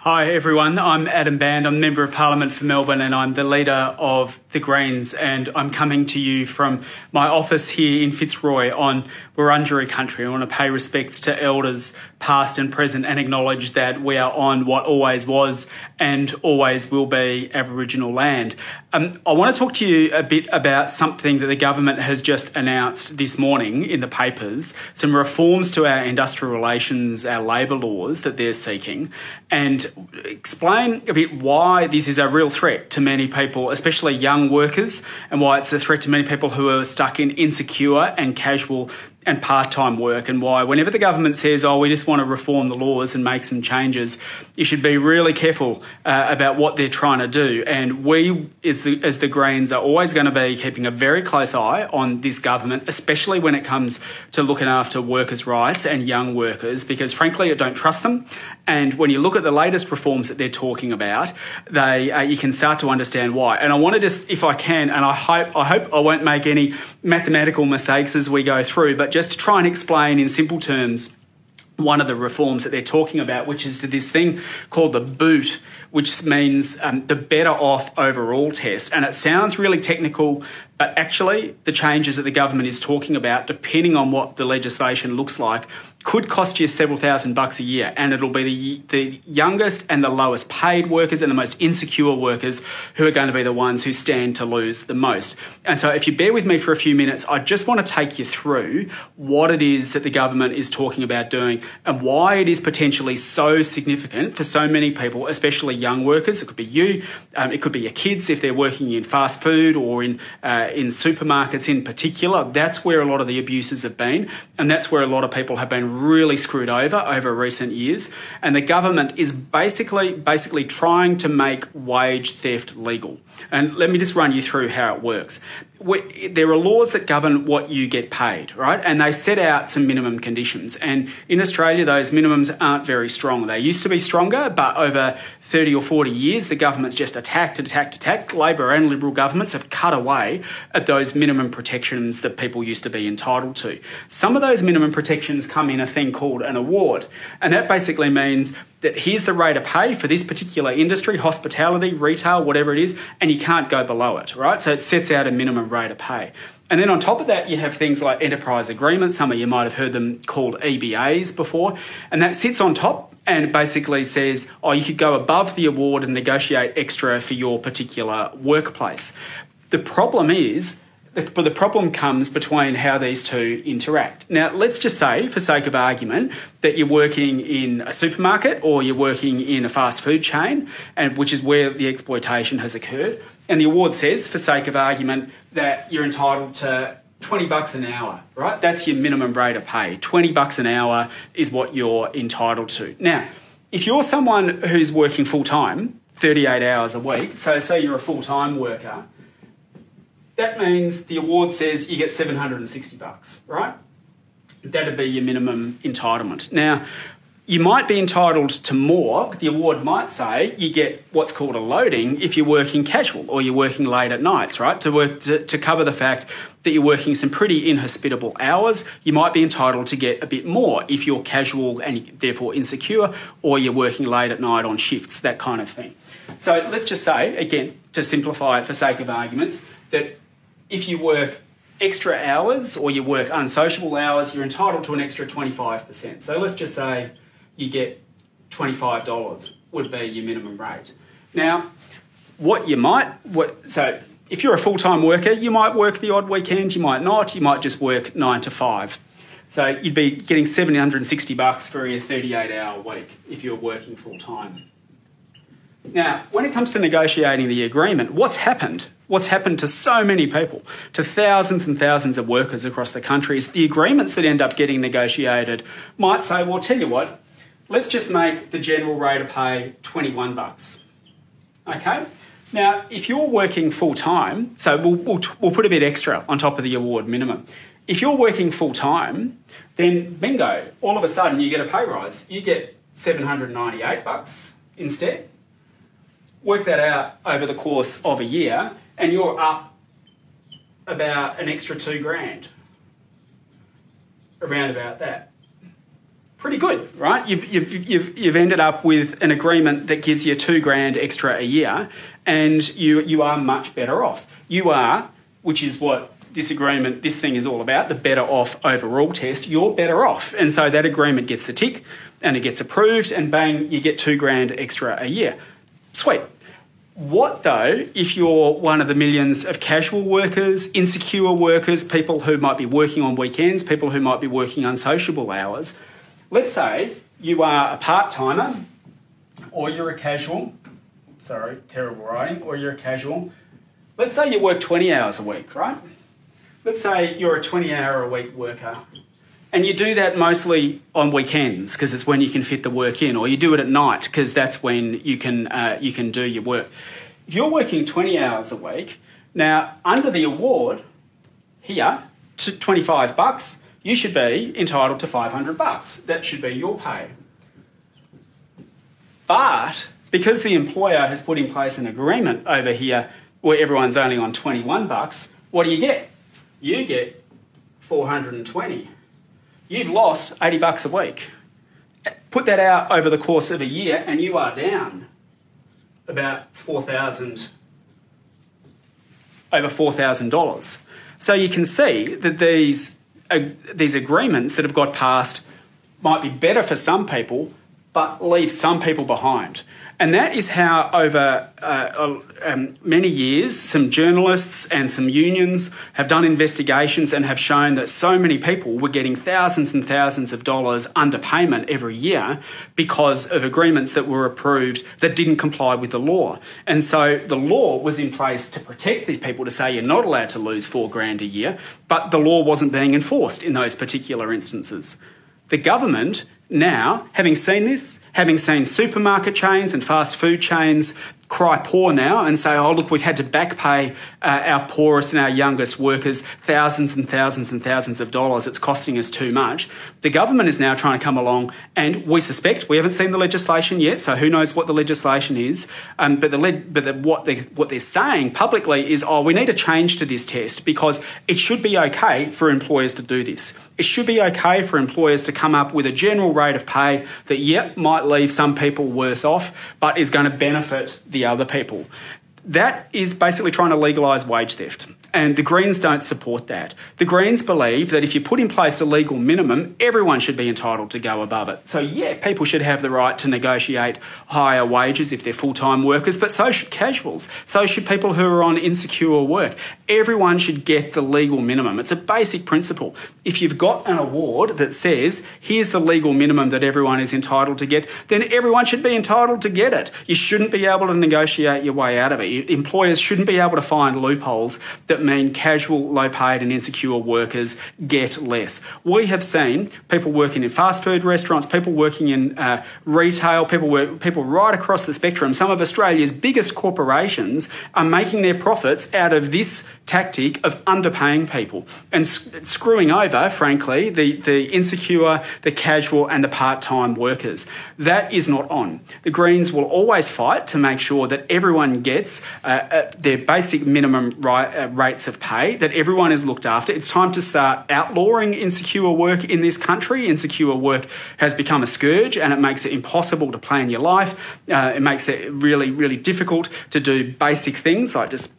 Hi everyone, I'm Adam Bandt. I'm Member of Parliament for Melbourne and I'm the leader of the Greens, and I'm coming to you from my office here in Fitzroy on Wurundjeri country. I want to pay respects to elders past and present and acknowledge that we are on what always was and always will be Aboriginal land. I want to talk to you a bit about something that the government has just announced this morning in the papers, some reforms to our industrial relations, our labour laws that they're seeking, and explain a bit why this is a real threat to many people, especially young workers, and why it's a threat to many people who are stuck in insecure and casual and part-time work, and why whenever the government says, oh, we just want to reform the laws and make some changes, you should be really careful about what they're trying to do. And we, as the Greens, are always going to be keeping a very close eye on this government, especially when it comes to looking after workers' rights and young workers, because frankly, I don't trust them. And when you look at the latest reforms that they're talking about, you can start to understand why. And I want to just, if I can, and I hope I won't make any mathematical mistakes as we go through, but just to try and explain in simple terms one of the reforms that they're talking about, which is to this thing called the BOOT, which means the Better Off Overall test. And it sounds really technical, but actually the changes that the government is talking about, depending on what the legislation looks like, could cost you several $1,000s a year, and it'll be the youngest and the lowest paid workers and the most insecure workers who are going to be the ones who stand to lose the most. And so if you bear with me for a few minutes, I just want to take you through what it is that the government is talking about doing and why it is potentially so significant for so many people, especially young workers. It could be you, it could be your kids if they're working in fast food or in supermarkets in particular. That's where a lot of the abuses have been, and that's where a lot of people have been really screwed over recent years. And the government is basically trying to make wage theft legal. And let me just run you through how it works. There are laws that govern what you get paid, right? And they set out some minimum conditions. And in Australia, those minimums aren't very strong. They used to be stronger, but over 30 or 40 years, the government's just attacked. Labor and Liberal governments have cut away at those minimum protections that people used to be entitled to. Some of those minimum protections come in a thing called an award. And that basically means that here's the rate of pay for this particular industry, hospitality, retail, whatever it is, and you can't go below it, right? So it sets out a minimum rate of pay. And then on top of that, you have things like enterprise agreements. Some of you might have heard them called EBAs before. And that sits on top and basically says, oh, you could go above the award and negotiate extra for your particular workplace. The problem comes between how these two interact. Now, let's just say, for sake of argument, that you're working in a supermarket or you're working in a fast food chain, and which is where the exploitation has occurred. And the award says, for sake of argument, that you're entitled to $20 an hour, right? That's your minimum rate of pay. $20 an hour is what you're entitled to. Now, if you're someone who's working full-time, 38 hours a week, so say you're a full-time worker, that means the award says you get $760, right? That'd be your minimum entitlement. Now, you might be entitled to more. The award might say you get what's called a loading if you're working casual or you're working late at nights, right? To cover the fact that you're working some pretty inhospitable hours. You might be entitled to get a bit more if you're casual and therefore insecure, or you're working late at night on shifts, that kind of thing. So let's just say, again, to simplify it for sake of arguments, that if you work extra hours or you work unsociable hours, you're entitled to an extra 25%. So let's just say you get $25 would be your minimum rate. Now, so if you're a full-time worker, you might work the odd weekend, you might not, you might just work 9 to 5. So you'd be getting $760 for your 38-hour week if you're working full-time. Now, when it comes to negotiating the agreement, what's happened to so many people, to thousands and thousands of workers across the country, is the agreements that end up getting negotiated might say, well, tell you what, let's just make the general rate of pay $21. Okay? Now, if you're working full-time, so we'll put a bit extra on top of the award minimum. If you're working full-time, then bingo, all of a sudden you get a pay rise. You get $798 instead. Work that out over the course of a year, and you're up about an extra $2,000. Around about that. pretty good, right? You've ended up with an agreement that gives you $2,000 extra a year, and you are much better off. You are, which is what this thing is all about, the better off overall test. You're better off, and so that agreement gets the tick, and it gets approved, and bang, you get $2,000 extra a year. Sweet. What though if you're one of the millions of casual workers, insecure workers, people who might be working on weekends, people who might be working unsociable hours? Let's say you are a part-timer, or you're a casual. Sorry, terrible writing. Or you're a casual. Let's say you work 20 hours a week, right? Let's say you're a 20-hour-a-week worker, and you do that mostly on weekends because it's when you can fit the work in, or you do it at night because that's when you can do your work. If you're working 20 hours a week, now under the award here, to $25, you should be entitled to $500. That should be your pay. But because the employer has put in place an agreement over here where everyone's only on $21, what do you get? You get $420. You've lost $80 a week. Put that out over the course of a year and you are down about over $4,000. So you can see that these agreements that have got passed might be better for some people, but leave some people behind. And that is how over many years, some journalists and some unions have done investigations and have shown that so many people were getting thousands and thousands of dollars underpayment every year because of agreements that were approved that didn't comply with the law. And so the law was in place to protect these people, to say you're not allowed to lose $4,000 a year, but the law wasn't being enforced in those particular instances. The government now, having seen this, having seen supermarket chains and fast food chains cry poor now and say, oh, look, we've had to back pay our poorest and our youngest workers thousands and thousands and thousands of dollars. It's costing us too much. The government is now trying to come along, and we suspect, we haven't seen the legislation yet, so who knows what the legislation is, what they're saying publicly is, oh, we need a change to this test because it should be okay for employers to do this. It should be okay for employers to come up with a general rate of pay that, yep, might leave some people worse off, but is going to benefit the other people. That is basically trying to legalise wage theft. And the Greens don't support that. The Greens believe that if you put in place a legal minimum, everyone should be entitled to go above it. So yeah, people should have the right to negotiate higher wages if they're full-time workers, but so should casuals. So should people who are on insecure work. Everyone should get the legal minimum. It's a basic principle. If you've got an award that says, here's the legal minimum that everyone is entitled to get, then everyone should be entitled to get it. You shouldn't be able to negotiate your way out of it. Employers shouldn't be able to find loopholes that mean casual, low-paid and insecure workers get less. We have seen people working in fast food restaurants, people working in retail, people right across the spectrum. Some of Australia's biggest corporations are making their profits out of this tactic of underpaying people and screwing over, frankly, the insecure, the casual and the part-time workers. That is not on. The Greens will always fight to make sure that everyone gets their basic minimum rates of pay, that everyone is looked after. It's time to start outlawing insecure work in this country. Insecure work has become a scourge and it makes it impossible to plan your life. It makes it really, really difficult to do basic things like just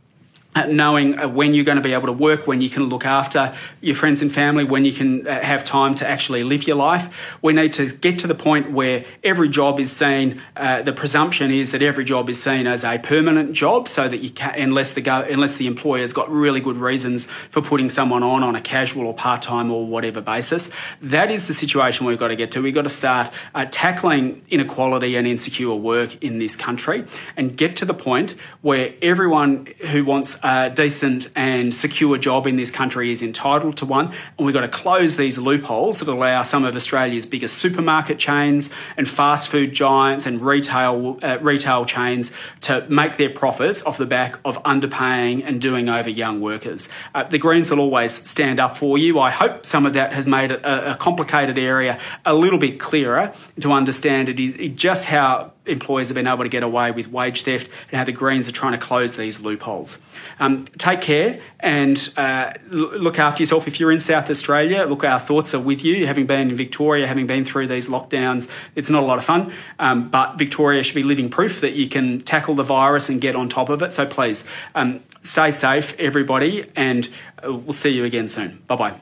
knowing when you're going to be able to work, when you can look after your friends and family, when you can have time to actually live your life. We need to get to the point where every job is seen, the presumption is that every job is seen as a permanent job, so that you can, unless the employer's got really good reasons for putting someone on a casual or part-time or whatever basis. That is the situation we've got to get to. We've got to start tackling inequality and insecure work in this country and get to the point where everyone who wants a decent and secure job in this country is entitled to one, and we've got to close these loopholes that allow some of Australia's biggest supermarket chains and fast food giants and retail chains to make their profits off the back of underpaying and doing over young workers. The Greens will always stand up for you. I hope some of that has made it a complicated area a little bit clearer to understand just how employers have been able to get away with wage theft and how the Greens are trying to close these loopholes. Take care and look after yourself. If you're in South Australia, look, our thoughts are with you. Having been in Victoria, having been through these lockdowns, it's not a lot of fun, but Victoria should be living proof that you can tackle the virus and get on top of it. So please, stay safe, everybody, and we'll see you again soon. Bye-bye.